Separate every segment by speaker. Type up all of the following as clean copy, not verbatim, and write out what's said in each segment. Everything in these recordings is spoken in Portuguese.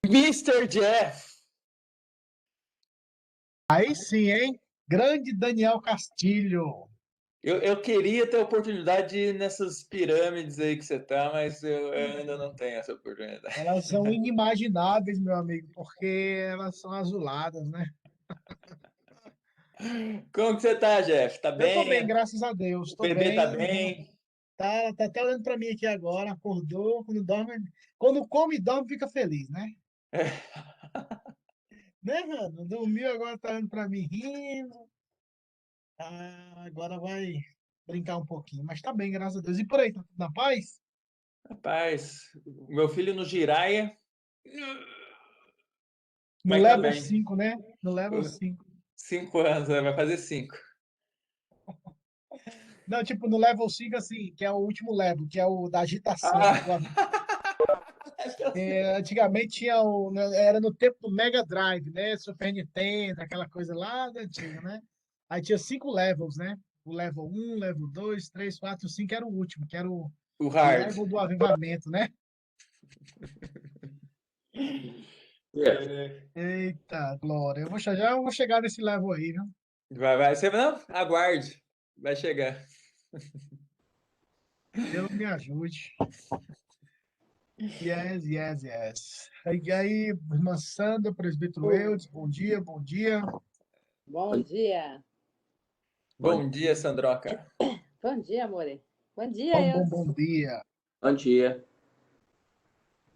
Speaker 1: Mr. Jeff.
Speaker 2: Aí sim, hein? Grande Daniel Castilho.
Speaker 1: Eu queria ter a oportunidade de ir nessas pirâmides aí que você tá, mas eu ainda não tenho essa oportunidade.
Speaker 2: Elas são inimagináveis, meu amigo, porque elas são azuladas, né?
Speaker 1: Como que você tá, Jeff? Tá
Speaker 2: Eu tô bem,
Speaker 1: bem?
Speaker 2: graças a Deus.
Speaker 1: O
Speaker 2: Tô
Speaker 1: bebê tá
Speaker 2: bem.
Speaker 1: bem?
Speaker 2: Tá até olhando pra mim aqui agora, acordou, quando dorme, quando come e dorme, fica feliz, né? Né, mano? Dormiu, agora tá olhando pra mim rindo. Ah, agora vai brincar um pouquinho, mas tá bem, graças a Deus. E por aí, tá tudo na paz?
Speaker 1: Rapaz, o meu filho no Jiraya,
Speaker 2: No
Speaker 1: mas tá
Speaker 2: level
Speaker 1: bem.
Speaker 2: 5, né? No level 5.
Speaker 1: 5 anos, né? Vai fazer 5.
Speaker 2: Não, tipo, no level 5 assim, que é o último level, que é o da agitação.
Speaker 1: Ah!
Speaker 2: Antigamente tinha era no tempo do Mega Drive, né? Super Nintendo, aquela coisa lá da antiga, né? Aí tinha 5 levels, né? O level 1, level 2, 3, 4, 5 era o último, que era o
Speaker 1: O hard.
Speaker 2: level do avivamento, né? Eita, glória. Eu vou chegar nesse level aí, viu?
Speaker 1: Vai. Você não? Aguarde. Vai chegar.
Speaker 2: Deus me ajude. Yes, yes, yes. E aí, irmã Sandra, presbítero Eudes, bom dia, bom dia.
Speaker 3: Bom dia.
Speaker 1: Bom dia, Sandroca.
Speaker 3: Bom dia, amore. Bom dia,
Speaker 2: Bom dia.
Speaker 4: Bom dia.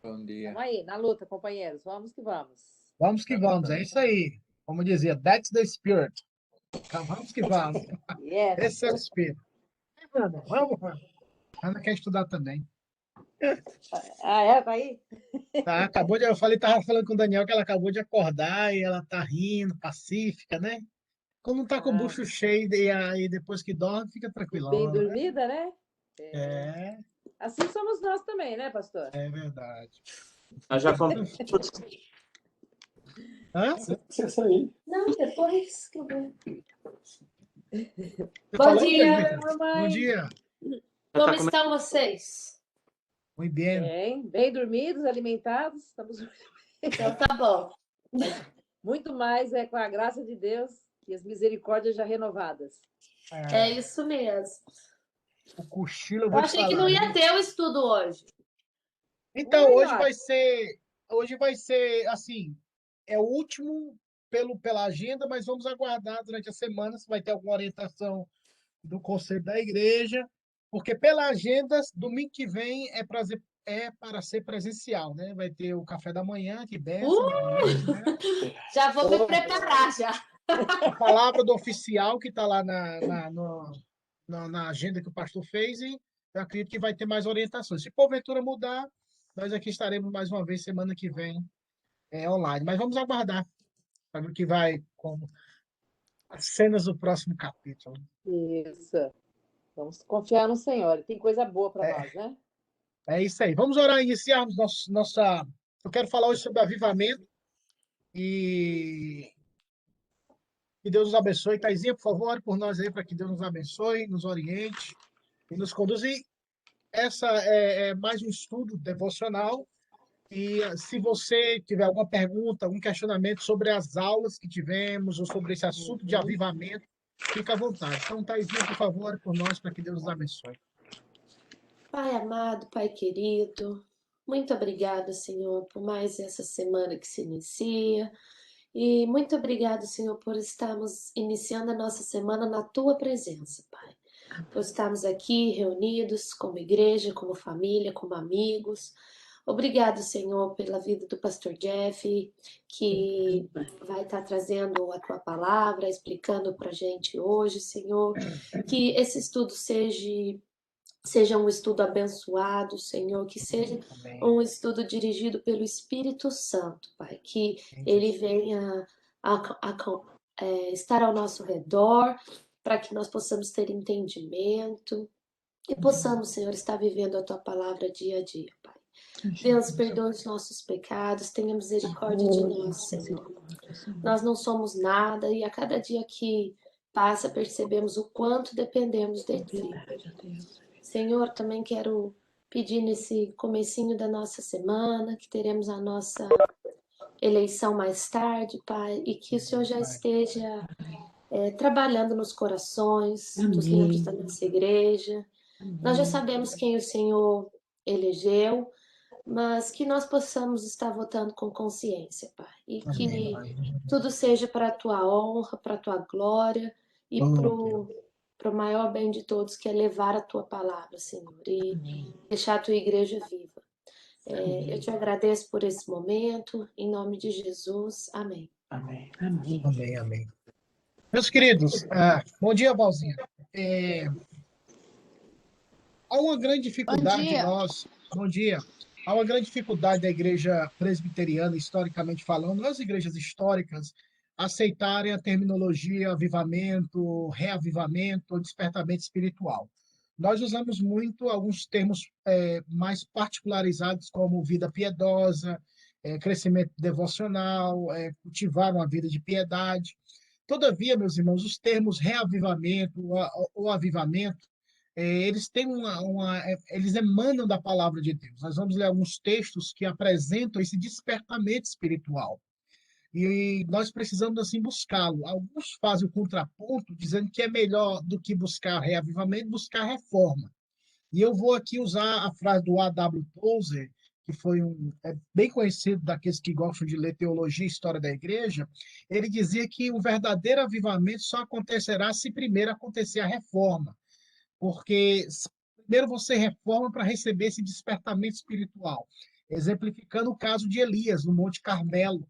Speaker 1: Bom dia.
Speaker 3: Vamos aí, na luta, companheiros. Vamos que vamos.
Speaker 2: Vamos que vamos, é isso aí. Como dizia, that's the spirit. Vamos que vamos.
Speaker 3: Yes.
Speaker 2: Esse é o espírito. Ana, vamos, Ana. Ana quer estudar também.
Speaker 3: Tá aí?
Speaker 2: Tá, tava falando com o Daniel que ela acabou de acordar e ela tá rindo, pacífica, né? Quando não tá com o bucho cheio e aí depois que dorme, fica
Speaker 3: E bem
Speaker 2: tranquilona, né?
Speaker 3: dormida, né?
Speaker 2: É,
Speaker 3: Assim somos nós também, né, pastor?
Speaker 2: é verdade.
Speaker 4: Nós já
Speaker 2: Hã?
Speaker 5: Você sair.
Speaker 3: Não, depois que eu vou.
Speaker 2: Você
Speaker 6: Bom
Speaker 2: falou,
Speaker 6: dia,
Speaker 2: presbítero?
Speaker 3: mamãe.
Speaker 2: Bom dia.
Speaker 6: como estão vocês?
Speaker 2: Muito bem.
Speaker 3: Bem dormidos, alimentados. Estamos
Speaker 6: Então tá bom.
Speaker 3: muito mais com a graça de Deus e as misericórdias já renovadas.
Speaker 6: É isso mesmo.
Speaker 2: O cochilo eu
Speaker 6: Eu
Speaker 2: vou te
Speaker 6: achei que
Speaker 2: falar,
Speaker 6: não ia
Speaker 2: viu?
Speaker 6: ter o estudo hoje.
Speaker 2: Então,
Speaker 3: Why
Speaker 2: hoje
Speaker 3: not?
Speaker 2: vai ser assim, é o último pela agenda, mas vamos aguardar durante a semana se vai ter alguma orientação do conselho da igreja, porque pela agenda, domingo que vem é para ser presencial, né? Vai ter o café da manhã, que benção, maravilhoso, né?
Speaker 6: Já vou me preparar já.
Speaker 2: A palavra do oficial que está lá na agenda que o pastor fez, e eu acredito que vai ter mais orientações. Se porventura mudar, nós aqui estaremos mais uma vez semana que vem online. Mas vamos aguardar para ver o que vai como as cenas do próximo capítulo.
Speaker 3: Isso. Vamos confiar no Senhor. Tem coisa boa para nós, né?
Speaker 2: É isso aí. Vamos orar, iniciarmos nossa. Eu quero falar hoje sobre avivamento e que Deus nos abençoe. Taizinha, por favor, ore por nós aí para que Deus nos abençoe, nos oriente e nos conduza. E essa é mais um estudo devocional. E se você tiver alguma pergunta, algum questionamento sobre as aulas que tivemos ou sobre esse assunto de avivamento, fica à vontade. Então, Taizinha, por favor, ore por nós para que Deus nos abençoe.
Speaker 6: Pai amado, Pai querido, muito obrigada, Senhor, por mais essa semana que se inicia. E muito obrigado, Senhor, por estarmos iniciando a nossa semana na Tua presença, Pai. Por estarmos aqui reunidos como igreja, como família, como amigos. Obrigado, Senhor, pela vida do pastor Jeff, que vai estar trazendo a Tua palavra, explicando para a gente hoje, Senhor. Que esse estudo seja um estudo abençoado, Senhor, que seja um estudo dirigido pelo Espírito Santo, Pai, que ele venha estar ao nosso redor, para que nós possamos ter entendimento e possamos, Senhor, estar vivendo a Tua palavra dia a dia, Pai. Deus, perdoe os nossos pecados, tenha misericórdia de nós, Senhor. Nós não somos nada e a cada dia que passa percebemos o quanto dependemos de Ti. Senhor, também quero pedir nesse comecinho da nossa semana, que teremos a nossa eleição mais tarde, Pai, e que o Senhor já esteja trabalhando nos corações dos membros da nossa igreja. Nós já sabemos quem o Senhor elegeu, mas que nós possamos estar votando com consciência, Pai, e que tudo seja para a tua honra, para a tua glória e para o maior bem de todos, que é levar a tua palavra, Senhor, e deixar a tua igreja viva. Eu te agradeço por esse momento, em nome de Jesus, amém.
Speaker 4: Amém.
Speaker 2: Amém, amém. Meus queridos, bom dia, Valzinha. Há uma grande dificuldade bom dia. Há uma grande dificuldade da igreja presbiteriana, historicamente falando, as igrejas históricas, aceitarem a terminologia avivamento, reavivamento ou despertamento espiritual. Nós usamos muito alguns termos mais particularizados, como vida piedosa, crescimento devocional, cultivar uma vida de piedade. Todavia, meus irmãos, os termos reavivamento ou avivamento, eles têm eles emanam da palavra de Deus. Nós vamos ler alguns textos que apresentam esse despertamento espiritual. E nós precisamos, assim, buscá-lo. Alguns fazem o contraponto, dizendo que é melhor do que buscar reavivamento, buscar reforma. E eu vou aqui usar a frase do A.W. Tozer, que foi bem conhecido daqueles que gostam de ler teologia e história da igreja. Ele dizia que o verdadeiro avivamento só acontecerá se primeiro acontecer a reforma. Porque primeiro você reforma para receber esse despertamento espiritual. Exemplificando o caso de Elias, no Monte Carmelo,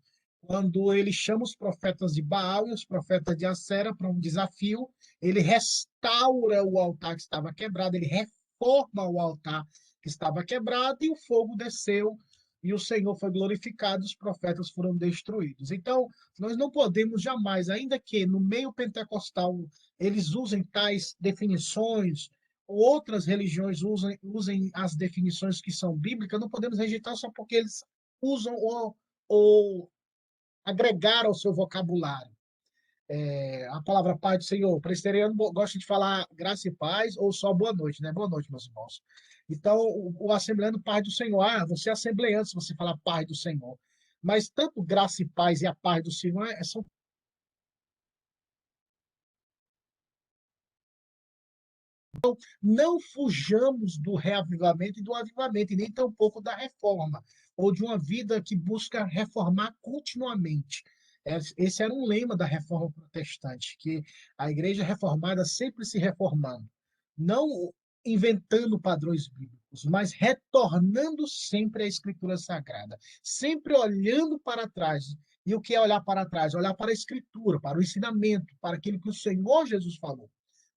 Speaker 2: quando ele chama os profetas de Baal e os profetas de Acera para um desafio, ele restaura o altar que estava quebrado, ele reforma o altar que estava quebrado e o fogo desceu e o Senhor foi glorificado, os profetas foram destruídos. Então, nós não podemos jamais, ainda que no meio pentecostal eles usem tais definições, ou outras religiões usem as definições que são bíblicas, não podemos rejeitar só porque eles usam ou agregar ao seu vocabulário. A palavra paz do Senhor. O presbiteriano gosta de falar graça e paz ou só boa noite, né? Boa noite, meus irmãos. Então, o assembleano, paz do Senhor. Você é assembleante se você falar paz do Senhor. Mas tanto graça e paz e a paz do Senhor são. Então, não fujamos do reavivamento e do avivamento, e nem tampouco da reforma, ou de uma vida que busca reformar continuamente. Esse era um lema da reforma protestante, que a igreja reformada sempre se reformando, não inventando padrões bíblicos, mas retornando sempre à Escritura Sagrada, sempre olhando para trás. E o que é olhar para trás? Olhar para a Escritura, para o ensinamento, para aquilo que o Senhor Jesus falou.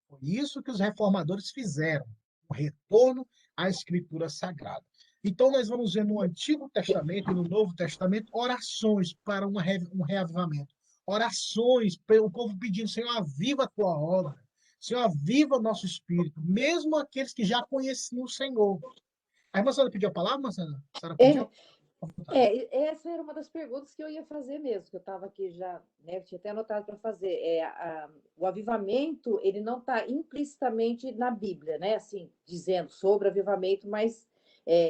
Speaker 2: Foi isso que os reformadores fizeram, o retorno à Escritura Sagrada. Então, nós vamos ver no Antigo Testamento e no Novo Testamento orações para um reavivamento. Orações, o povo pedindo, Senhor, aviva a tua obra. Senhor, aviva o nosso espírito, mesmo aqueles que já conheciam o Senhor. A irmã Sandra pediu a palavra, irmã Sandra? A senhora pediu?
Speaker 3: Essa era uma das perguntas que eu ia fazer mesmo, que eu estava aqui já, né, tinha até anotado para fazer. O avivamento, ele não está implicitamente na Bíblia, né, assim, dizendo sobre avivamento, mas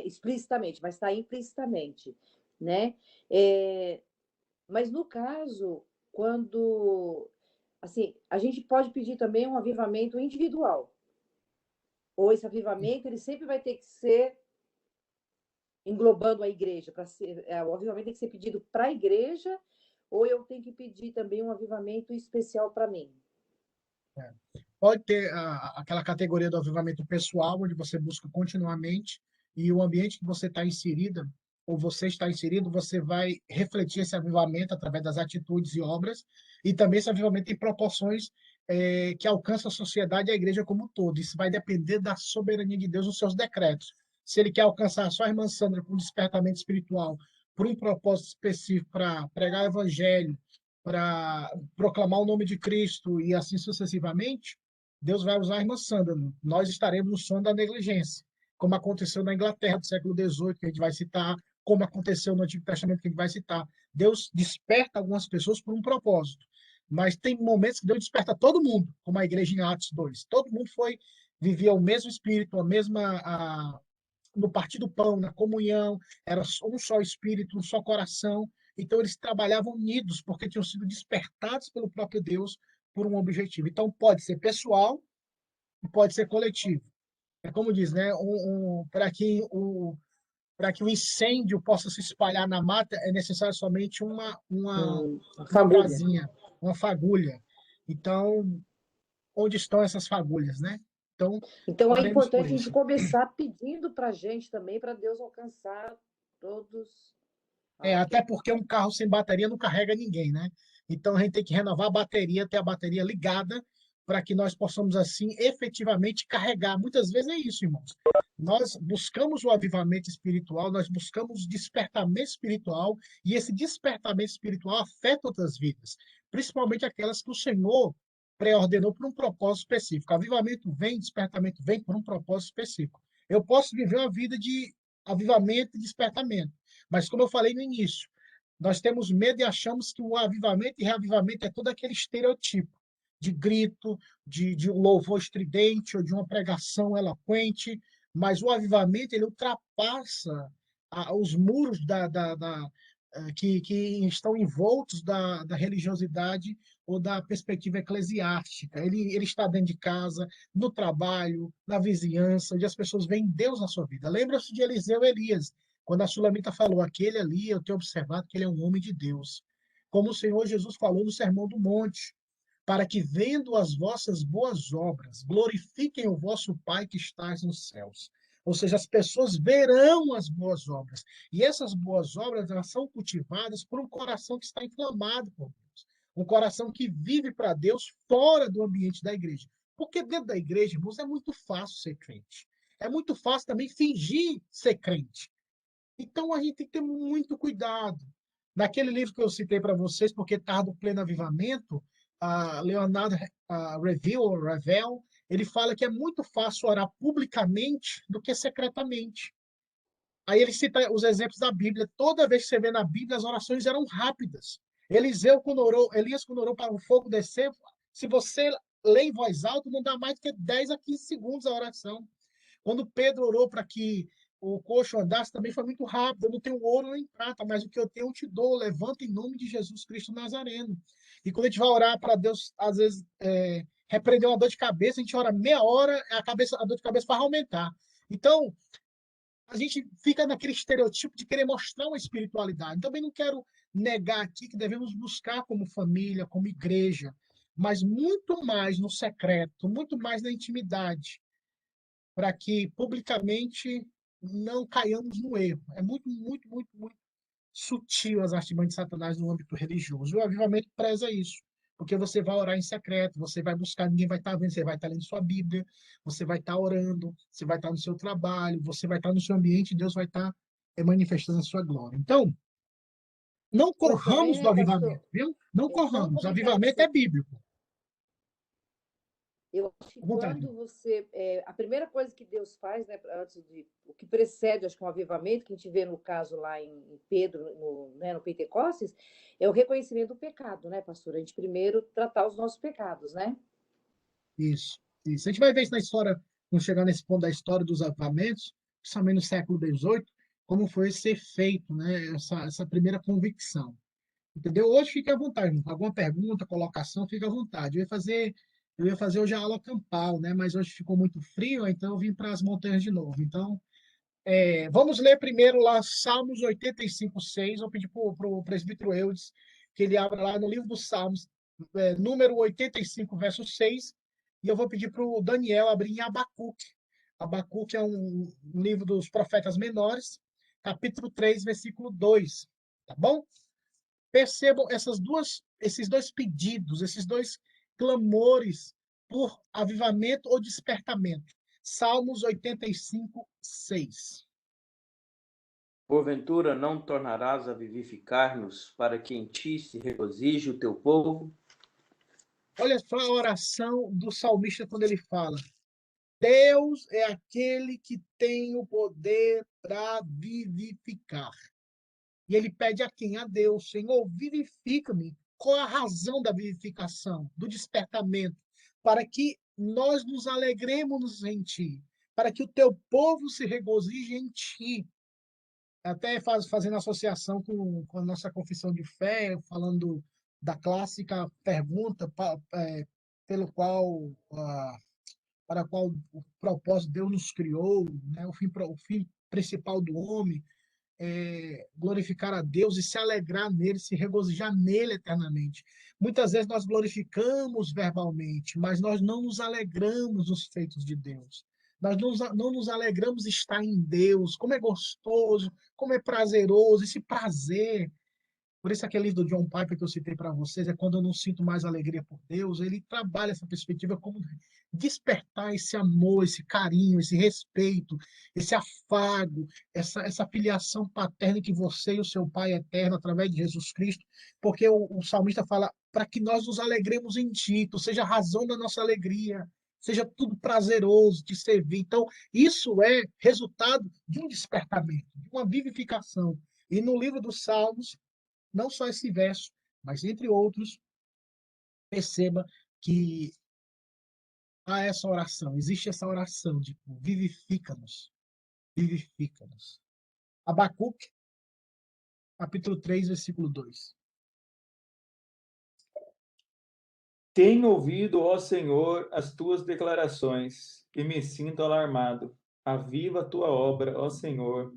Speaker 3: explicitamente, mas está implicitamente, né? Mas no caso, quando, assim, a gente pode pedir também um avivamento individual, ou esse avivamento, ele sempre vai ter que ser englobando a igreja, o avivamento tem que ser pedido para a igreja, ou eu tenho que pedir também um avivamento especial para mim?
Speaker 2: Pode ter aquela categoria do avivamento pessoal, onde você busca continuamente, e o ambiente que você está inserida, ou você está inserido, você vai refletir esse avivamento através das atitudes e obras, e também esse avivamento tem proporções que alcançam a sociedade e a igreja como um todo. Isso vai depender da soberania de Deus nos seus decretos. Se ele quer alcançar só a irmã Sandra com despertamento espiritual, por um propósito específico para pregar o evangelho, para proclamar o nome de Cristo e assim sucessivamente, Deus vai usar a irmã Sandra. Nós estaremos no som da negligência, como aconteceu na Inglaterra do século XVIII, que a gente vai citar, como aconteceu no Antigo Testamento, que a gente vai citar. Deus desperta algumas pessoas por um propósito, mas tem momentos que Deus desperta todo mundo, como a igreja em Atos 2. Todo mundo vivia o mesmo espírito, no partir do pão, na comunhão, era um só espírito, um só coração. Então, eles trabalhavam unidos, porque tinham sido despertados pelo próprio Deus por um objetivo. Então, pode ser pessoal e pode ser coletivo. É como diz, né? Para que o incêndio possa se espalhar na mata, é necessário somente uma
Speaker 3: Família.
Speaker 2: brasinha, uma fagulha. Então, onde estão essas fagulhas, né? Então,
Speaker 3: Então é
Speaker 2: oremos por
Speaker 3: importante a gente
Speaker 2: isso.
Speaker 3: começar pedindo para a gente também, para Deus alcançar todos.
Speaker 2: Até porque um carro sem bateria não carrega ninguém, né? Então a gente tem que renovar a bateria, ter a bateria ligada, para que nós possamos, assim, efetivamente carregar. Muitas vezes é isso, irmãos. Nós buscamos o avivamento espiritual, nós buscamos o despertamento espiritual, e esse despertamento espiritual afeta outras vidas, principalmente aquelas que o Senhor pré-ordenou por um propósito específico. Avivamento vem, despertamento vem por um propósito específico. Eu posso viver uma vida de avivamento e despertamento, mas, como eu falei no início, nós temos medo e achamos que o avivamento e reavivamento é todo aquele estereotipo de grito, de um louvor estridente ou de uma pregação eloquente, mas o avivamento ele ultrapassa os muros que estão envoltos da religiosidade ou da perspectiva eclesiástica. Ele está dentro de casa, no trabalho, na vizinhança, onde as pessoas veem Deus na sua vida. Lembra-se de Eliseu e Elias, quando a Sulamita falou, aquele ali, eu tenho observado que ele é um homem de Deus. Como o Senhor Jesus falou no Sermão do Monte, para que, vendo as vossas boas obras, glorifiquem o vosso Pai que estás nos céus. Ou seja, as pessoas verão as boas obras. E essas boas obras, elas são cultivadas por um coração que está inflamado por Deus. Um coração que vive para Deus fora do ambiente da igreja. Porque dentro da igreja, irmãos, é muito fácil ser crente. É muito fácil também fingir ser crente. Então a gente tem que ter muito cuidado. Naquele livro que eu citei para vocês, porque está do pleno avivamento, a Leonardo Revel, ele fala que é muito fácil orar publicamente do que secretamente. Aí ele cita os exemplos da Bíblia. Toda vez que você vê na Bíblia, as orações eram rápidas. Elias, quando orou para o fogo descer, se você lê em voz alta, não dá mais do que 10 a 15 segundos a oração. Quando Pedro orou para que o coxo andasse, também foi muito rápido. Eu não tenho ouro nem prata, mas o que eu tenho eu te dou. Levanta em nome de Jesus Cristo Nazareno. E quando a gente vai orar para Deus, às vezes, repreender uma dor de cabeça, a gente ora meia hora, a dor de cabeça vai aumentar. Então, a gente fica naquele estereotipo de querer mostrar uma espiritualidade. Também não quero negar aqui que devemos buscar como família, como igreja, mas muito mais no secreto, muito mais na intimidade, para que publicamente não caiamos no erro. É muito, muito, muito, muito sutil as artimanhas de Satanás no âmbito religioso. O avivamento preza isso, porque você vai orar em secreto, você vai buscar, ninguém vai estar vendo, você vai estar lendo sua Bíblia, você vai estar orando, você vai estar no seu trabalho, você vai estar no seu ambiente, e Deus vai estar manifestando a sua glória. Então, não
Speaker 3: Mas também,
Speaker 2: corramos do
Speaker 3: né,
Speaker 2: avivamento,
Speaker 3: pastor?
Speaker 2: viu? Não
Speaker 3: É só um
Speaker 2: corramos.
Speaker 3: comentário
Speaker 2: Avivamento é bíblico.
Speaker 3: Eu acho que
Speaker 2: À vontade.
Speaker 3: quando você. A primeira coisa que Deus faz, né, antes de. O que precede, acho que um avivamento, que a gente vê no caso lá em Pedro, no Pentecostes, é o reconhecimento do pecado, né, pastor? A gente primeiro tratar os nossos pecados, né?
Speaker 2: Isso, isso. A gente vai ver isso na história, quando chegar nesse ponto da história dos avivamentos, principalmente no século XVIII, como foi ser feito, né, essa primeira convicção. Entendeu? Hoje fique à vontade. Alguma pergunta, colocação, fique à vontade. Eu ia fazer hoje a aula campal, né? Mas hoje ficou muito frio, então eu vim para as montanhas de novo. Então, vamos ler primeiro lá Salmos 85:6. Vou pedir para o presbítero Eudes que ele abra lá no livro dos Salmos, número 85, verso 6. E eu vou pedir para o Daniel abrir em Abacuque. Abacuque é um livro dos profetas menores, capítulo 3, versículo 2. Tá bom? Percebam esses dois pedidos, esses dois clamores por avivamento ou despertamento. Salmos 85, 6.
Speaker 4: Porventura não tornarás a vivificar-nos para que em ti se regozije o teu povo?
Speaker 2: Olha só a oração do salmista quando ele fala: Deus é aquele que tem o poder para vivificar. E ele pede a quem? A Deus: Senhor, vivifica-me. Qual a razão da vivificação, do despertamento? Para que nós nos alegremos em ti, para que o teu povo se regozije em ti. Até fazendo associação com a nossa confissão de fé, falando da clássica pergunta pelo qual, para qual o propósito Deus nos criou, né? O fim principal do homem é glorificar a Deus e se alegrar nele, se regozijar nele eternamente. Muitas vezes nós glorificamos verbalmente, mas nós não nos alegramos nos feitos de Deus. Nós não nos alegramos em estar em Deus. Como é gostoso, como é prazeroso, esse prazer. Por isso, aquele livro do John Piper que eu citei para vocês, é quando eu não sinto mais alegria por Deus, ele trabalha essa perspectiva como despertar esse amor, esse carinho, esse respeito, esse afago, essa filiação paterna que você e o seu Pai eterno, através de Jesus Cristo, porque o salmista fala para que nós nos alegremos em Ti, Tu seja a razão da nossa alegria, seja tudo prazeroso de servir. Então, isso é resultado de um despertamento, de uma vivificação. E no livro dos Salmos, não só esse verso, mas entre outros, perceba que há essa oração, existe essa oração de vivifica-nos, vivifica-nos. Abacuque, capítulo 3, versículo 2.
Speaker 1: Tenho ouvido, ó Senhor, as tuas declarações e me sinto alarmado. Aviva a tua obra, ó Senhor,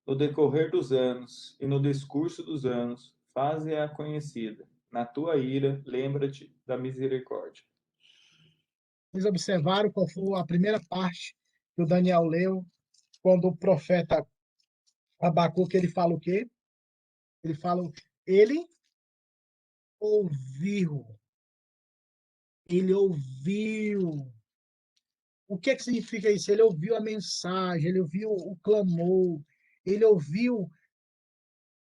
Speaker 1: no decorrer dos anos e no discurso dos anos, faze-a conhecida. Na tua ira, lembra-te da misericórdia.
Speaker 2: Vocês observaram qual foi a primeira parte que o Daniel leu, quando o profeta Abacuque, ele fala o quê? Ele fala, ele ouviu, ele ouviu. O que é que significa isso? Ele ouviu a mensagem, ele ouviu o clamor, ele ouviu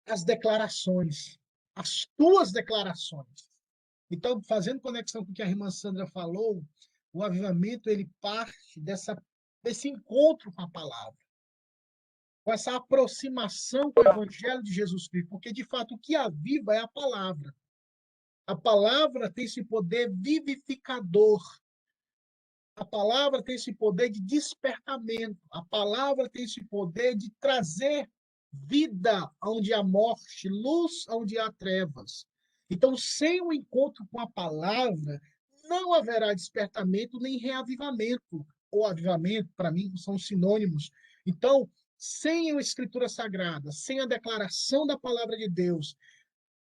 Speaker 2: as declarações, as tuas declarações. Então, fazendo conexão com o que a irmã Sandra falou, o avivamento ele parte desse encontro com a palavra, com essa aproximação com o Evangelho de Jesus Cristo, porque de fato o que aviva é a palavra. A palavra tem esse poder vivificador. A palavra tem esse poder de despertamento. A palavra tem esse poder de trazer vida onde há morte, luz onde há trevas. Então, sem o encontro com a palavra, não haverá despertamento nem reavivamento. Ou avivamento, para mim, são sinônimos. Então, sem a Escritura Sagrada, sem a declaração da palavra de Deus,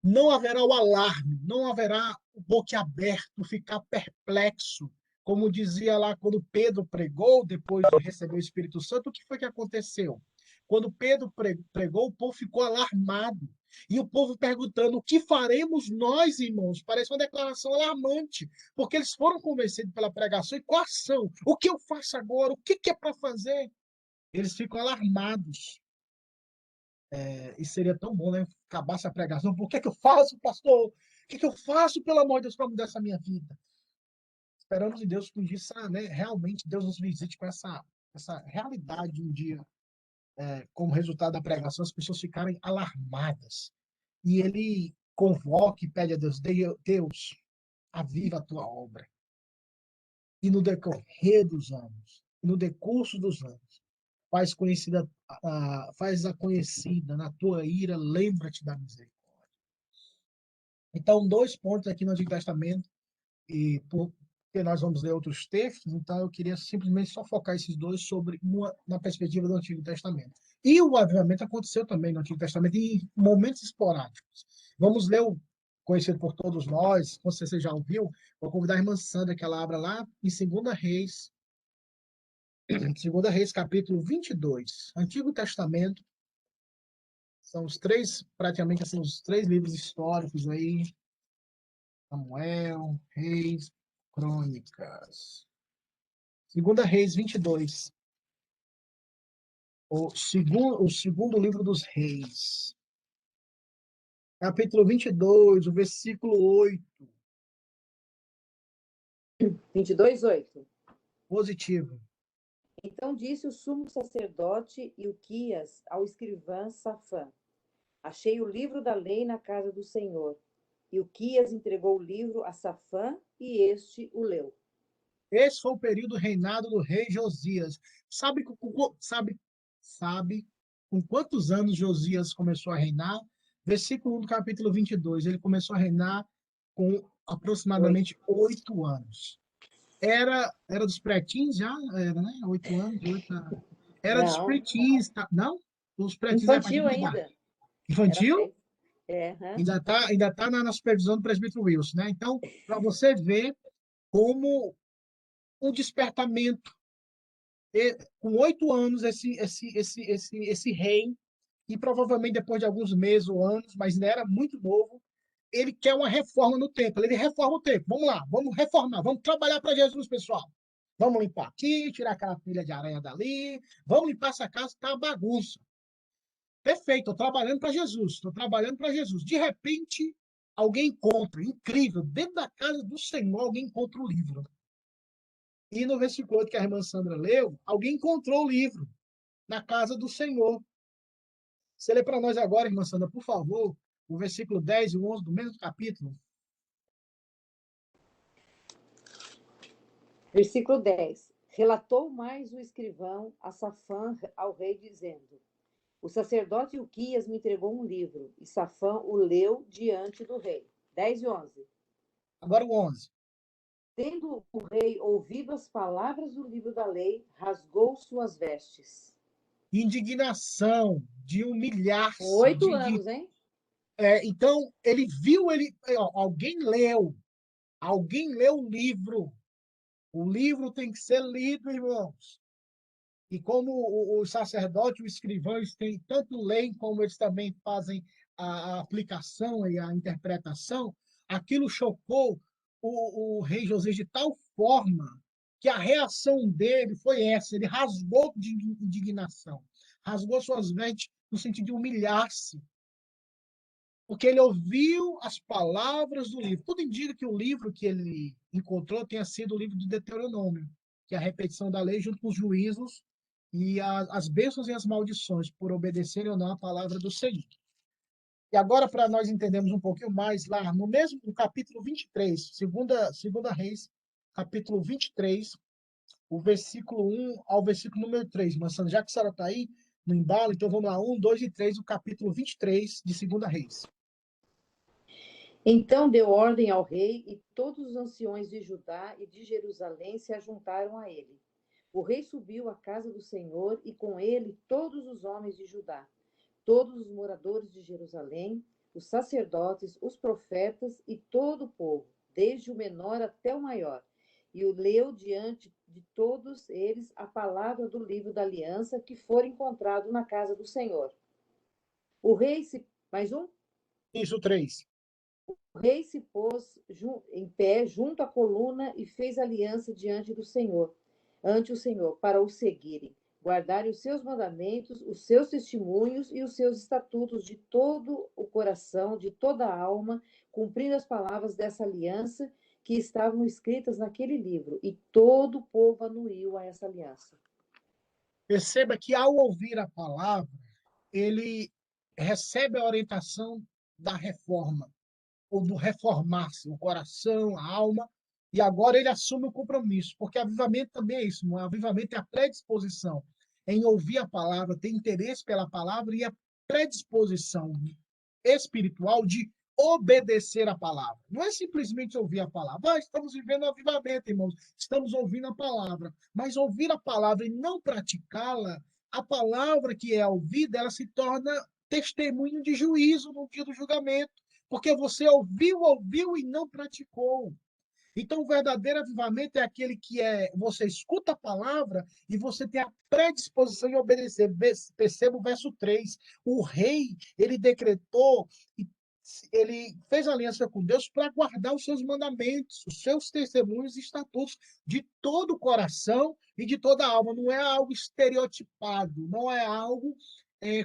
Speaker 2: não haverá o alarme, não haverá o boquiaberto, ficar perplexo. Como dizia lá, quando Pedro pregou, depois de receber o Espírito Santo, o que foi que aconteceu? Quando Pedro pregou, o povo ficou alarmado. E o povo perguntando: o que faremos nós, irmãos? Parece uma declaração alarmante, porque eles foram convencidos pela pregação e com a ação. O que eu faço agora? O que é para fazer? Eles ficam alarmados. E seria tão bom, né? Acabar essa pregação. Por que eu faço, pastor? O que eu faço, pelo amor de Deus, para mudar essa minha vida? Esperamos em Deus que um dia, né, realmente Deus nos visite com essa realidade de um dia, como resultado da pregação, as pessoas ficarem alarmadas. E ele convoca e pede a Deus: Deus, aviva a tua obra. E no decorrer dos anos, e no decurso dos anos, faz-a conhecida na tua ira, lembra-te da misericórdia. Então, dois pontos aqui no Antigo Testamento, e porque nós vamos ler outros textos, então eu queria simplesmente só focar esses dois na perspectiva do Antigo Testamento. E o avivamento aconteceu também no Antigo Testamento em momentos esporádicos. Vamos ler o conhecido por todos nós, como você já ouviu, vou convidar a irmã Sandra que ela abra lá em 2 Reis, capítulo 22. Antigo Testamento, são praticamente assim, os 3 livros históricos aí, Samuel, Reis, Crônicas. 2 Reis 22. O segundo livro dos Reis. Capítulo 22, o versículo 8.
Speaker 3: 22:8.
Speaker 2: Positivo.
Speaker 3: Então disse o sumo sacerdote Ilquias ao escrivã Safã: achei o livro da lei na casa do Senhor. Ilquias entregou o livro a Safã e este o leu.
Speaker 2: Esse foi o período reinado do rei Josias. Sabe com quantos anos Josias começou a reinar? Versículo 1 do capítulo 22. Ele começou a reinar com aproximadamente 8 anos. Era dos pretinhos já? Era, né? 8 anos, era dos
Speaker 3: Não,
Speaker 2: pretinhos, tá? Não? Os pretinhos é a partir
Speaker 3: infantil
Speaker 2: de que idade?
Speaker 3: ainda. Era
Speaker 2: Infantil?
Speaker 3: pré. É, hã?
Speaker 2: Ainda tá na supervisão do presbítero Wilson, né? Então, para você ver como um despertamento. Com 8 anos, esse rei, e provavelmente depois de alguns meses ou anos, mas ainda era muito novo, ele quer uma reforma no templo. Ele reforma o templo. Vamos lá, vamos reformar, vamos trabalhar para Jesus, pessoal. Vamos limpar aqui, tirar aquela pilha de aranha dali, vamos limpar essa casa, tá uma bagunça. Perfeito, estou trabalhando para Jesus, estou trabalhando para Jesus. De repente, alguém encontra, incrível, dentro da casa do Senhor, alguém encontra o livro. E no versículo 8 que a irmã Sandra leu, alguém encontrou o livro na casa do Senhor. Você lê para nós agora, irmã Sandra, por favor, o versículo 10 e o 11 do mesmo capítulo.
Speaker 3: Versículo 10. Relatou mais o escrivão a Safã ao rei, dizendo: O sacerdote Ilquias me entregou um livro, e Safã o leu diante do rei. 10 e 11.
Speaker 2: Agora o 11.
Speaker 3: Tendo o rei ouvido as palavras do livro da lei, rasgou suas vestes.
Speaker 2: Indignação, de
Speaker 3: Com
Speaker 2: humilhar-se.
Speaker 3: 8 anos, hein?
Speaker 2: Então, ele viu, alguém leu o livro. O livro tem que ser lido, irmãos. E como o sacerdote, o escrivão, eles têm tanto lei como eles também fazem a aplicação e a interpretação, aquilo chocou o rei Josias de tal forma que a reação dele foi essa, ele rasgou de indignação, rasgou suas vestes no sentido de humilhar-se, porque ele ouviu as palavras do livro. Tudo indica que o livro que ele encontrou tenha sido o livro de Deuteronômio, que é a repetição da lei junto com os juízos e as bênçãos e as maldições por obedecerem ou não a palavra do Senhor. E agora, para nós entendermos um pouquinho mais, lá no capítulo 23, segunda Reis, capítulo 23, o versículo 1 ao versículo número 3. Mas, já que a senhora está aí no embalo, então vamos lá, 1, 2 e 3, o capítulo 23 de segunda Reis.
Speaker 3: Então deu ordem ao rei, e todos os anciões de Judá e de Jerusalém se ajuntaram a ele. O rei subiu à casa do Senhor, e com ele todos os homens de Judá, todos os moradores de Jerusalém, os sacerdotes, os profetas e todo o povo, desde o menor até o maior. E o leu diante de todos eles a palavra do livro da aliança que for encontrado na casa do Senhor. O rei se... Mais um?
Speaker 2: Isso, 3.
Speaker 3: O rei se pôs em pé junto à coluna e fez aliança diante do Senhor, ante o Senhor, para o seguirem, guardarem os seus mandamentos, os seus testemunhos e os seus estatutos de todo o coração, de toda a alma, cumprindo as palavras dessa aliança que estavam escritas naquele livro. E todo o povo anuiu a essa aliança.
Speaker 2: Perceba que ao ouvir a palavra, ele recebe a orientação da reforma, ou do reformar-se, o coração, a alma, e agora ele assume o compromisso, porque avivamento também é isso, o avivamento é a predisposição em ouvir a palavra, ter interesse pela palavra e a predisposição espiritual de obedecer a palavra. Não é simplesmente ouvir a palavra. Estamos vivendo um avivamento, irmãos. Estamos ouvindo a palavra. Mas ouvir a palavra e não praticá-la, a palavra que é ouvida, ela se torna testemunho de juízo no dia do julgamento. Porque você ouviu e não praticou. Então, o verdadeiro avivamento é aquele que você escuta a palavra e você tem a predisposição de obedecer. Perceba o verso 3. O rei, ele decretou, ele fez aliança com Deus para guardar os seus mandamentos, os seus testemunhos e estatutos de todo o coração e de toda a alma. Não é algo estereotipado, não é algo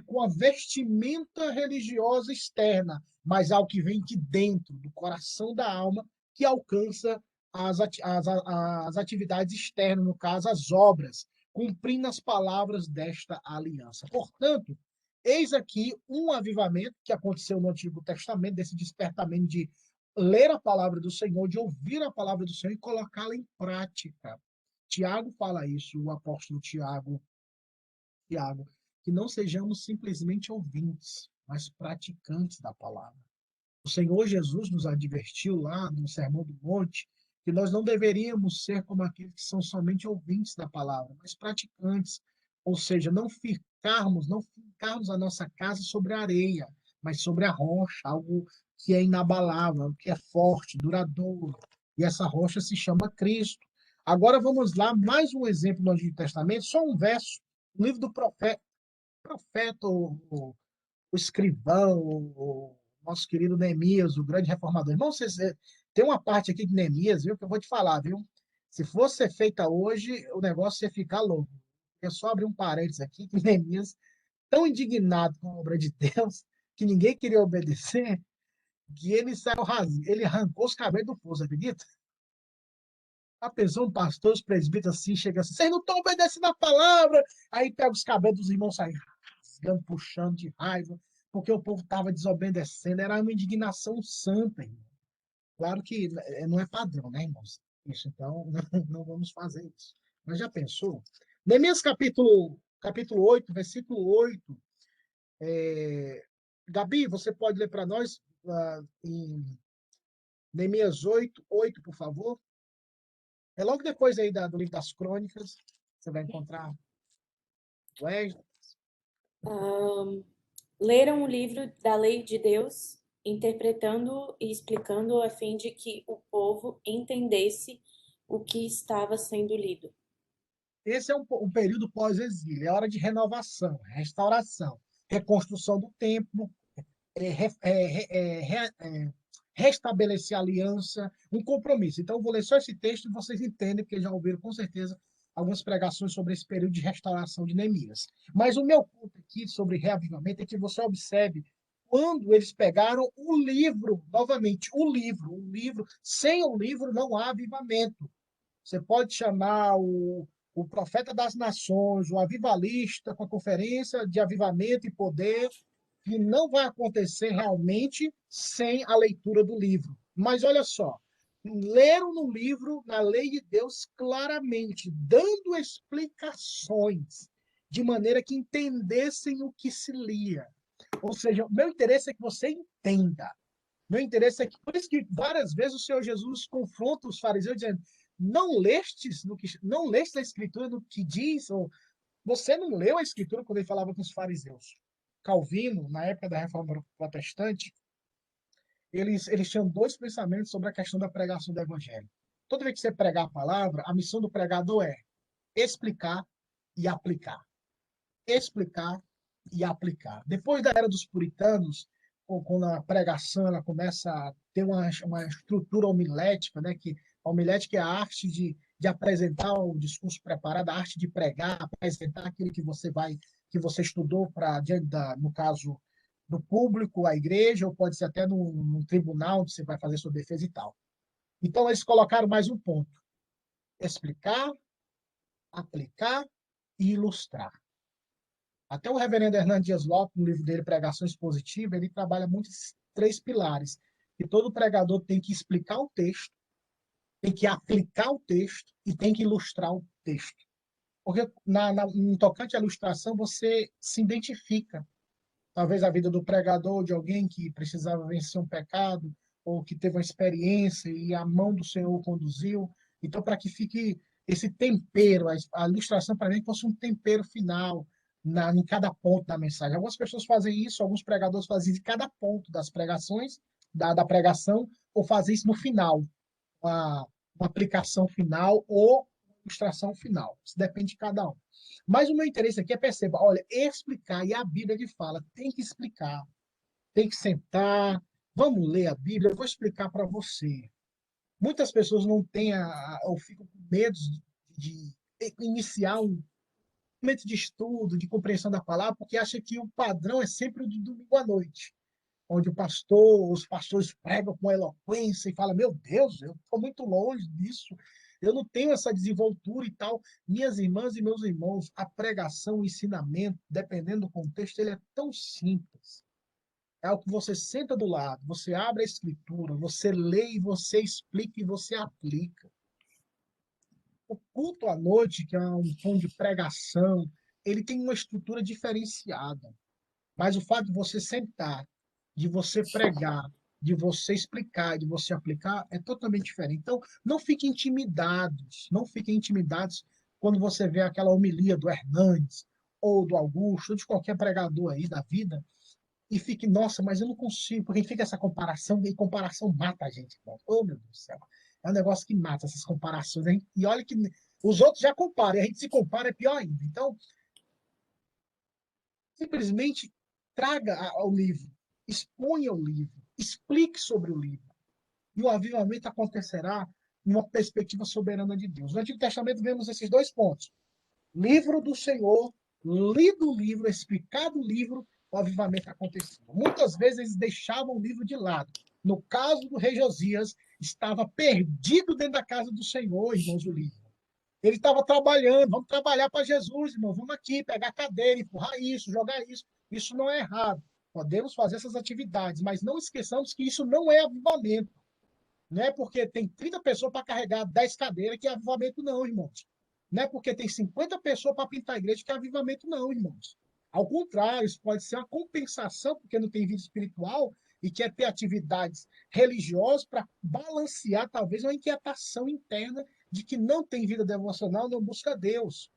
Speaker 2: com a vestimenta religiosa externa, mas algo que vem de dentro, do coração da alma, que alcança as atividades externas, no caso, as obras, cumprindo as palavras desta aliança. Portanto, eis aqui um avivamento que aconteceu no Antigo Testamento, desse despertamento de ler a palavra do Senhor, de ouvir a palavra do Senhor e colocá-la em prática. Tiago fala isso, o apóstolo Tiago, que não sejamos simplesmente ouvintes, mas praticantes da palavra. O Senhor Jesus nos advertiu lá no Sermão do Monte que nós não deveríamos ser como aqueles que são somente ouvintes da palavra, mas praticantes, ou seja, não fincarmos a nossa casa sobre a areia, mas sobre a rocha, algo que é inabalável, que é forte, duradouro. E essa rocha se chama Cristo. Agora vamos lá, mais um exemplo no Antigo Testamento, só um verso, o livro do profeta o escrivão, o nosso querido Neemias, o grande reformador. Irmão, tem uma parte aqui de Neemias, viu, que eu vou te falar, viu? Se fosse ser feita hoje, o negócio ia ficar louco. Eu só abrir um parênteses aqui, que Neemias, tão indignado com a obra de Deus, que ninguém queria obedecer, que ele saiu ele arrancou os cabelos do poço, acredita? A pessoa, um pastor, os presbíteros assim, chega assim, vocês não estão obedecendo a palavra. Aí pega os cabelos dos irmãos, saem rasgando, puxando de raiva, porque o povo estava desobedecendo. Era uma indignação santa, irmão. Claro que não é padrão, né, irmãos? Isso, então, não vamos fazer isso. Mas já pensou? Neemias capítulo 8, versículo 8. Gabi, você pode ler para nós em Neemias 8, por favor? É logo depois aí do livro das Crônicas, você vai encontrar o Esdras.
Speaker 5: Leram o livro da lei de Deus, interpretando e explicando a fim de que o povo entendesse o que estava sendo lido.
Speaker 2: Esse é um período pós-exílio, é hora de renovação, restauração, reconstrução do templo, restabelecer a aliança, um compromisso. Então, eu vou ler só esse texto e vocês entendem, porque já ouviram com certeza algumas pregações sobre esse período de restauração de Neemias. Mas o meu ponto aqui sobre reavivamento é que você observe quando eles pegaram o livro, novamente, o livro, sem o livro não há avivamento. Você pode chamar o profeta das nações, o avivalista, com a conferência de avivamento e poder, que não vai acontecer realmente sem a leitura do livro. Mas olha só, leram no livro, na lei de Deus, claramente, dando explicações, de maneira que entendessem o que se lia. Ou seja, o meu interesse é que você entenda. Meu interesse é que, por isso que várias vezes o Senhor Jesus confronta os fariseus dizendo: não lestes a escritura no que diz, ou você não leu a escritura quando ele falava com os fariseus. Calvino, na época da Reforma Protestante, eles tinham dois pensamentos sobre a questão da pregação do evangelho. Toda vez que você pregar a palavra, a missão do pregador é explicar e aplicar. Explicar e aplicar. Depois da era dos puritanos, quando a pregação ela começa a ter uma estrutura homilética, né, que a homilética é a arte de apresentar o discurso preparado, a arte de pregar, apresentar aquilo que você estudou para diante no caso do público, a igreja, ou pode ser até num tribunal onde você vai fazer sua defesa e tal. Então eles colocaram mais um ponto: explicar, aplicar e ilustrar. Até o reverendo Hernando Dias Lopes, no livro dele, Pregação Expositiva, ele trabalha muito esses três pilares. Que todo pregador tem que explicar o texto, tem que aplicar o texto e tem que ilustrar o texto. Porque no tocante à ilustração, você se identifica. Talvez a vida do pregador, de alguém que precisava vencer um pecado, ou que teve uma experiência e a mão do Senhor o conduziu. Então, para que fique esse tempero, a ilustração para mim fosse um tempero final em cada ponto da mensagem. Algumas pessoas fazem isso, alguns pregadores fazem isso em cada ponto das pregações, da pregação, ou fazem isso no final, uma aplicação final ou ilustração final. Isso depende de cada um. Mas o meu interesse aqui é perceber, olha, explicar, e a Bíblia ele fala, tem que explicar, tem que sentar, vamos ler a Bíblia, eu vou explicar para você. Muitas pessoas não têm, ou ficam com medo de iniciar um momento de estudo, de compreensão da palavra, porque acham que o padrão é sempre o de domingo à noite, onde os pastores pregam com eloquência e falam, meu Deus, eu estou muito longe disso, eu não tenho essa desenvoltura e tal. Minhas irmãs e meus irmãos, a pregação, o ensinamento, dependendo do contexto, ele é tão simples. é o que você senta do lado, você abre a escritura, você lê e você explica e você aplica. O culto à noite, que é um tom de pregação, ele tem uma estrutura diferenciada. Mas o fato de você sentar, de você pregar, de você explicar, de você aplicar, é totalmente diferente. Então, não fiquem intimidados quando você vê aquela homilia do Hernandes, ou do Augusto, ou de qualquer pregador aí da vida, e fique, nossa, mas eu não consigo, porque fica essa comparação, e comparação mata a gente, irmão. Oh, meu Deus do céu. É um negócio que mata essas comparações, hein? E olha que os outros já comparam, e a gente se compara, é pior ainda. Então, simplesmente traga o livro, exponha o livro, explique sobre o livro. E o avivamento acontecerá numa perspectiva soberana de Deus. No Antigo Testamento vemos esses dois pontos. Livro do Senhor, lido o livro, explicado o livro, o avivamento acontecia. Muitas vezes eles deixavam o livro de lado. No caso do rei Josias, estava perdido dentro da casa do Senhor, irmãos, o livro. Ele estava trabalhando, vamos trabalhar para Jesus, irmão, vamos aqui, pegar a cadeira, empurrar isso, jogar isso. Isso não é errado. Podemos fazer essas atividades, mas não esqueçamos que isso não é avivamento. Não é porque tem 30 pessoas para carregar 10 cadeiras que é avivamento, não, irmãos. Não é porque tem 50 pessoas para pintar a igreja que é avivamento, não, irmãos. Ao contrário, isso pode ser uma compensação, porque não tem vida espiritual e quer ter atividades religiosas para balancear, talvez, uma inquietação interna de que não tem vida devocional, não busca Deus.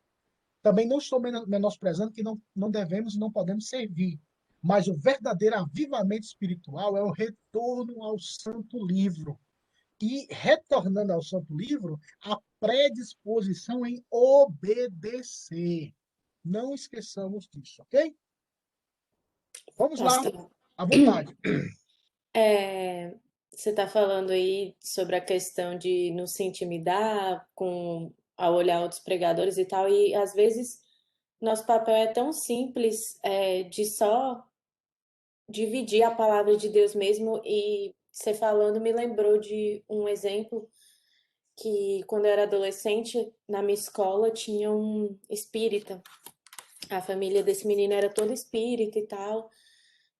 Speaker 2: Também não estou menosprezando que não devemos e não podemos servir. Mas o verdadeiro avivamento espiritual é o retorno ao Santo Livro. E, retornando ao Santo Livro, a predisposição em obedecer. Não esqueçamos disso, ok? Vamos lá,
Speaker 5: Pastor,
Speaker 2: à vontade.
Speaker 5: você está falando aí sobre a questão de não se intimidar com ao olhar outros pregadores e tal, e às vezes nosso papel é tão simples, de só dividir a palavra de Deus mesmo, e você falando me lembrou de um exemplo que quando eu era adolescente, na minha escola tinha um espírita. A família desse menino era toda espírita e tal.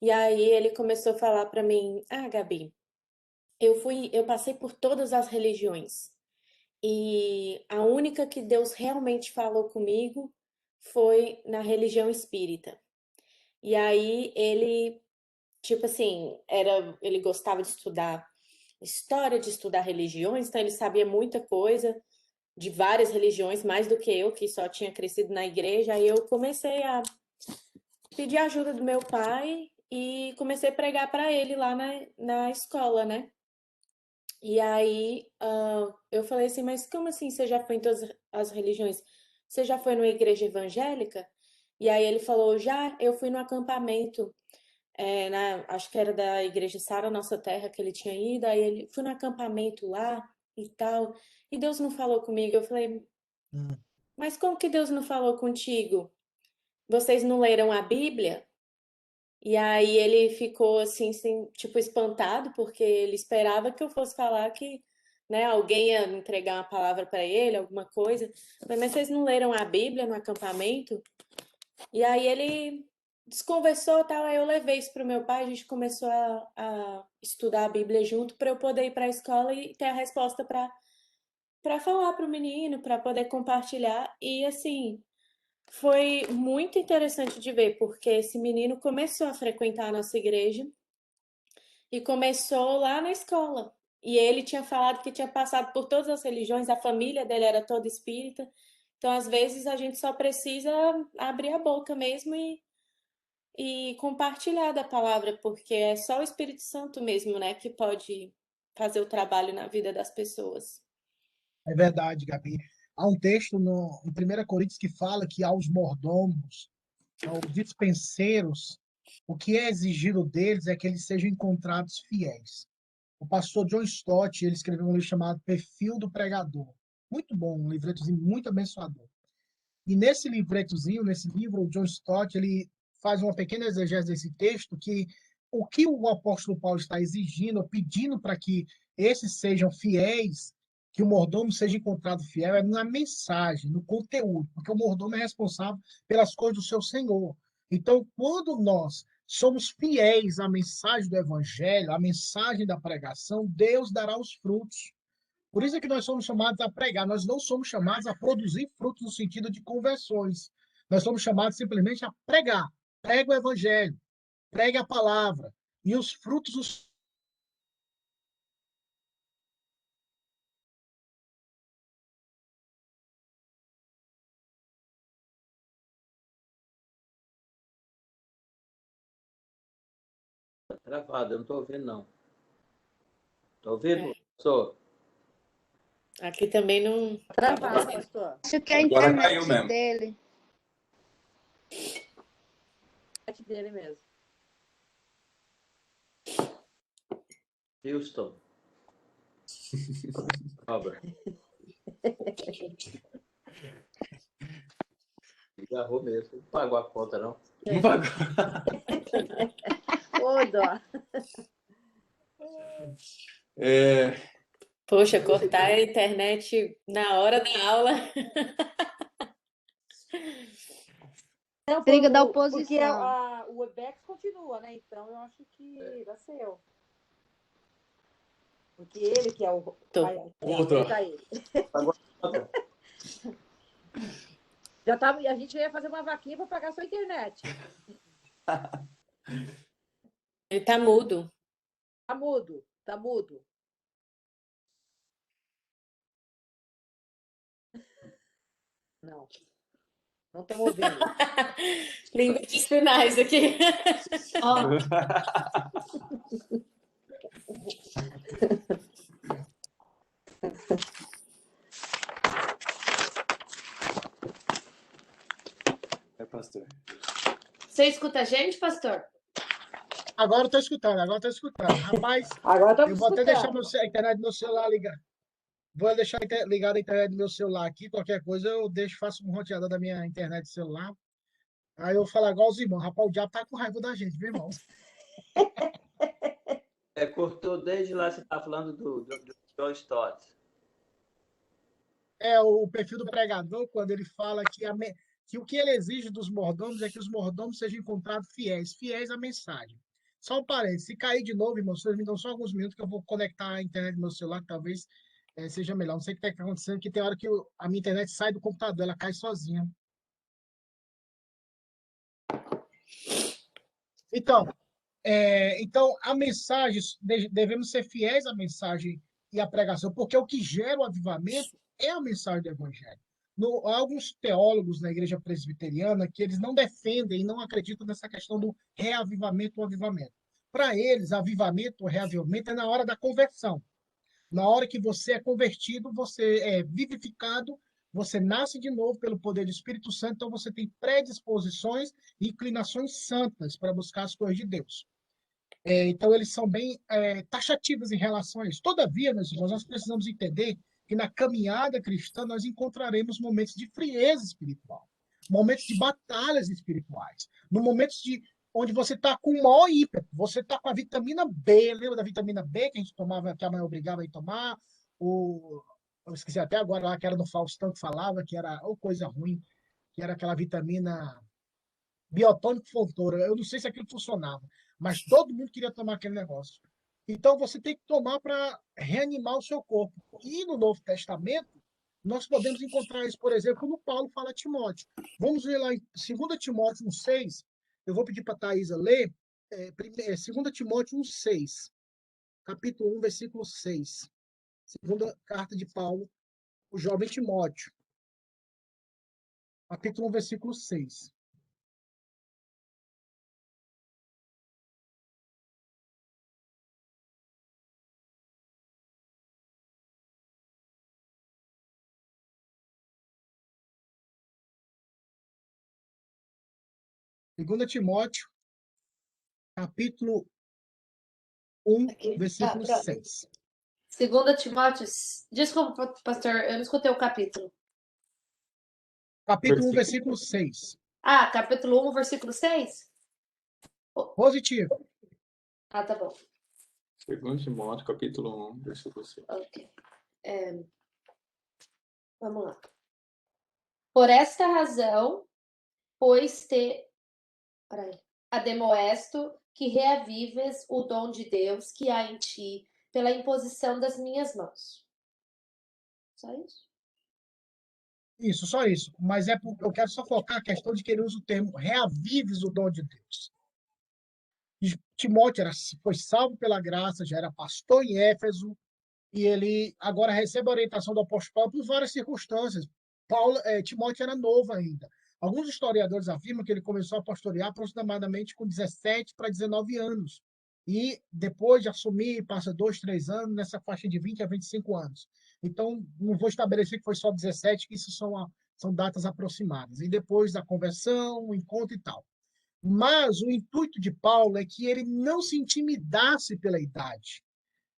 Speaker 5: E aí ele começou a falar para mim: "Ah, Gabi, eu passei por todas as religiões e a única que Deus realmente falou comigo foi na religião espírita". E aí ele, tipo assim, ele gostava de estudar história, de estudar religiões, então ele sabia muita coisa de várias religiões, mais do que eu, que só tinha crescido na igreja. Aí eu comecei a pedir ajuda do meu pai e comecei a pregar para ele lá na escola, né? E aí eu falei assim, mas como assim você já foi em todas as religiões? Você já foi numa igreja evangélica? E aí ele falou, já, eu fui no acampamento, acho que era da igreja Sara Nossa Terra que ele tinha ido, aí ele fui no acampamento lá e tal, e Deus não falou comigo. Eu falei, mas como que Deus não falou contigo? Vocês não leram a Bíblia? E aí ele ficou assim, tipo, espantado, porque ele esperava que eu fosse falar que, né, alguém ia entregar uma palavra para ele, alguma coisa. Eu falei, mas vocês não leram a Bíblia no acampamento? E aí ele desconversou, tal, aí eu levei isso pro meu pai, a gente começou a estudar a Bíblia junto para eu poder ir para a escola e ter a resposta para falar pro menino, para poder compartilhar. E assim, foi muito interessante de ver, porque esse menino começou a frequentar a nossa igreja e começou lá na escola. E ele tinha falado que tinha passado por todas as religiões, a família dele era toda espírita. Então, às vezes, a gente só precisa abrir a boca mesmo e compartilhar da palavra, porque é só o Espírito Santo mesmo, né, que pode fazer o trabalho na vida das pessoas.
Speaker 2: É verdade, Gabi. Há um texto em 1 Coríntios que fala que aos mordomos, aos dispenseiros, o que é exigido deles é que eles sejam encontrados fiéis. O pastor John Stott, ele escreveu um livro chamado Perfil do Pregador. Muito bom, um livretozinho muito abençoador. E nesse livretozinho, nesse livro, o John Stott, ele faz uma pequena exegese desse texto, que o que o apóstolo Paulo está exigindo, pedindo para que esses sejam fiéis, que o mordomo seja encontrado fiel, é na mensagem, no conteúdo, porque o mordomo é responsável pelas coisas do seu senhor. Então, quando nós somos fiéis à mensagem do evangelho, à mensagem da pregação, Deus dará os frutos. Por isso é que nós somos chamados a pregar, nós não somos chamados a produzir frutos no sentido de conversões. Nós somos chamados simplesmente a pregar. Prega o evangelho, pregue a palavra. E os frutos os
Speaker 4: Tá travado, eu não estou ouvindo, não. Está ouvindo,
Speaker 5: É.
Speaker 4: professor?
Speaker 5: Aqui também não tá
Speaker 3: Travado,
Speaker 5: aparecendo.
Speaker 3: pastor.
Speaker 7: Acho que é a
Speaker 1: Agora caiu
Speaker 7: internet
Speaker 1: mesmo.
Speaker 7: dele.
Speaker 3: É dele mesmo.
Speaker 4: Houston. Robert. Agarrou mesmo. Não pagou a conta, não.
Speaker 1: Não pagou.
Speaker 3: Ô, dó.
Speaker 1: É,
Speaker 5: Poxa, cortar a internet na hora da aula.
Speaker 3: Não,
Speaker 7: Briga da
Speaker 3: porque
Speaker 7: oposição.
Speaker 3: o Webex continua, né? Então eu acho que vai ser eu. Porque ele que é o.
Speaker 5: Tô.
Speaker 1: Voltou.
Speaker 3: Tá aí.
Speaker 4: Pagou a conta.
Speaker 3: Já tava, a gente ia fazer uma vaquinha para pagar a sua internet.
Speaker 5: Ele tá mudo.
Speaker 3: Tá mudo, tá mudo. Não. Não estamos ouvindo.
Speaker 5: Língua de sinais aqui.
Speaker 6: Ó,
Speaker 1: É, pastor.
Speaker 6: você escuta a gente, pastor?
Speaker 2: Agora eu tô escutando, agora eu tô escutando. Rapaz,
Speaker 3: Agora
Speaker 2: eu
Speaker 3: estamos
Speaker 2: vou até deixar
Speaker 3: escutando.
Speaker 2: a internet do meu celular ligada. Vou deixar ligada a internet do meu celular aqui. Qualquer coisa eu deixo, faço um roteador da minha internet do celular. Aí eu falo igual os irmãos. Rapaz, o diabo tá com raiva da gente, viu, irmão?
Speaker 4: Cortou desde lá, você está falando do John Stott.
Speaker 2: É o perfil do pregador, quando ele fala que o que ele exige dos mordomos é que os mordomos sejam encontrados fiéis, fiéis à mensagem. Só um parênteses, se cair de novo, irmão, vocês me dão só alguns minutos que eu vou conectar a internet do meu celular, que talvez seja melhor. Não sei o que está acontecendo, que tem hora que a minha internet sai do computador, ela cai sozinha. Então, a mensagem, devemos ser fiéis à mensagem e à pregação, porque o que gera o avivamento é a mensagem do evangelho. Há alguns teólogos na igreja presbiteriana que eles não defendem e não acreditam nessa questão do reavivamento ou avivamento. Para eles, avivamento ou reavivamento é na hora da conversão. Na hora que você é convertido, você é vivificado, você nasce de novo pelo poder do Espírito Santo, então você tem predisposições e inclinações santas para buscar as coisas de Deus. Então, eles são bem taxativos em relação a isso. Todavia, meus irmãos, nós precisamos entender que na caminhada cristã nós encontraremos momentos de frieza espiritual, momentos de batalhas espirituais, no momentos onde você está com o maior ímpeto, você está com a vitamina B, lembra da vitamina B que a gente tomava, que a mãe obrigava a ir tomar? Eu esqueci até agora lá, que era no Faustão que falava, que era coisa ruim, que era aquela vitamina biotônico fontoura. Eu não sei se aquilo funcionava, mas todo mundo queria tomar aquele negócio. Então você tem que tomar para reanimar o seu corpo. E no Novo Testamento, nós podemos encontrar isso, por exemplo, quando Paulo fala a Timóteo. Vamos ver lá em 2 Timóteo 1,6. Eu vou pedir para a Thaisa ler. 2 Timóteo 1,6. Capítulo 1, versículo 6. Segunda carta de Paulo, o jovem Timóteo. Capítulo 1, versículo 6. Segunda Timóteo, capítulo 1,
Speaker 6: Aqui.
Speaker 2: versículo
Speaker 6: Pronto.
Speaker 2: 6.
Speaker 6: 2 Timóteo. Desculpa, pastor, eu não escutei o capítulo.
Speaker 2: Capítulo 1, versículo 6.
Speaker 6: Ah, capítulo 1, versículo 6?
Speaker 2: Positivo.
Speaker 6: Ah, tá bom.
Speaker 1: 2 Timóteo, capítulo 1, versículo 6.
Speaker 6: Ok. Vamos lá. Por esta razão, pois te... Peraí. Ademoesto que reavives o dom de Deus que há em ti, pela imposição das minhas mãos. Só isso?
Speaker 2: Isso, só isso. Mas eu quero só focar a questão de que ele usa o termo reavives o dom de Deus. E Timóteo foi salvo pela graça, já era pastor em Éfeso, e ele agora recebe a orientação do apóstolo Paulo por várias circunstâncias. Timóteo era novo ainda. Alguns historiadores afirmam que ele começou a pastorear aproximadamente com 17 para 19 anos. E depois de assumir, passa 2, 3 anos, nessa faixa de 20 a 25 anos. Então, não vou estabelecer que foi só 17, que isso são datas aproximadas. E depois da conversão, o encontro e tal. Mas o intuito de Paulo é que ele não se intimidasse pela idade,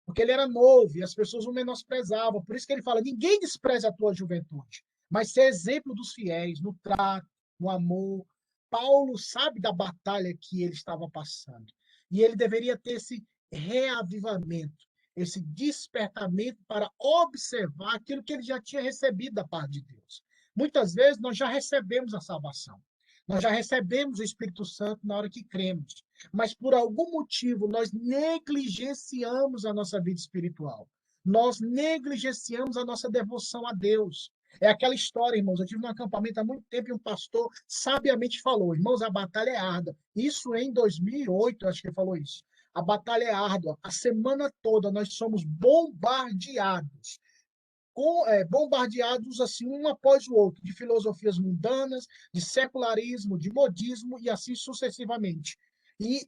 Speaker 2: porque ele era novo e as pessoas o menosprezavam. Por isso que ele fala: ninguém despreze a tua juventude, mas ser exemplo dos fiéis no trato, no amor. Paulo sabe da batalha que ele estava passando e ele deveria ter esse reavivamento, esse despertamento para observar aquilo que ele já tinha recebido da parte de Deus. Muitas vezes nós já recebemos a salvação, nós já recebemos o Espírito Santo na hora que cremos, mas por algum motivo nós negligenciamos a nossa vida espiritual. Nós negligenciamos a nossa devoção a Deus. É aquela história, irmãos. Eu tive num acampamento há muito tempo e um pastor sabiamente falou: irmãos, a batalha é árdua. Isso em 2008, acho que ele falou isso. A batalha é árdua. A semana toda nós somos bombardeados bombardeados assim um após o outro, de filosofias mundanas, de secularismo, de modismo e assim sucessivamente. E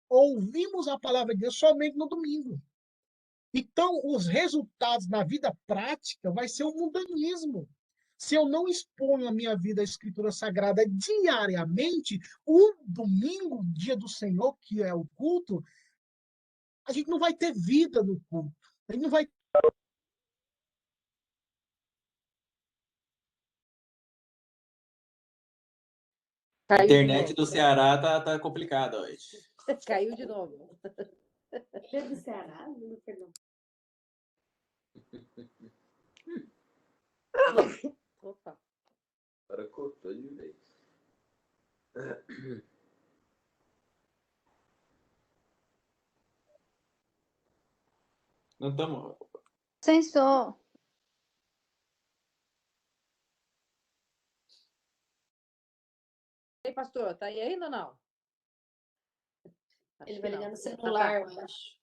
Speaker 2: ouvimos a palavra de Deus somente no domingo. Então, os resultados na vida prática vai ser o mundanismo. Se eu não exponho a minha vida à Escritura Sagrada diariamente, o domingo, dia do Senhor, que é o culto, a gente não vai ter vida no culto. A gente não vai.
Speaker 1: A
Speaker 3: Caiu de
Speaker 1: internet
Speaker 3: novo.
Speaker 1: do Ceará tá complicada hoje.
Speaker 3: Caiu de novo.
Speaker 6: Ele é do Ceará? Não, perdão.
Speaker 3: Opa.
Speaker 4: Agora cortou de vez.
Speaker 1: Não estamos.
Speaker 7: Sem som.
Speaker 3: E aí, pastor, tá aí ainda ou não? Acho
Speaker 6: Ele
Speaker 3: que
Speaker 6: vai
Speaker 3: não.
Speaker 6: ligar no celular,
Speaker 3: Tá.
Speaker 6: eu acho.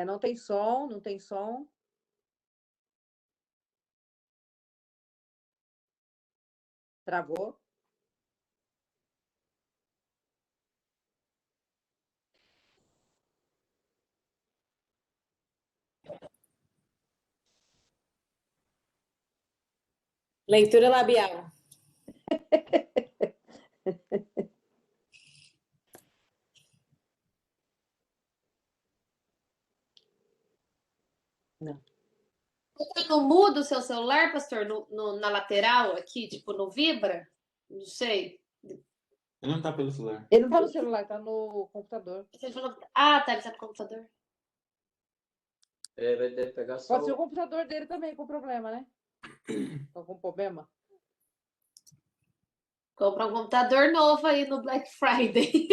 Speaker 3: Não tem som, não tem som. Travou.
Speaker 5: Leitura labial.
Speaker 3: Não.
Speaker 6: No mudo o seu celular, pastor? Na lateral aqui, tipo, no vibra? Não sei.
Speaker 1: Ele não tá pelo celular.
Speaker 3: Ele não tá no celular, tá no computador.
Speaker 6: Você falou. Ah, tá, ele tá no computador.
Speaker 4: É, vai ter que pegar só.
Speaker 3: Pode ser o computador dele também com problema, né? Tá com problema?
Speaker 6: Compra um computador novo aí no Black Friday.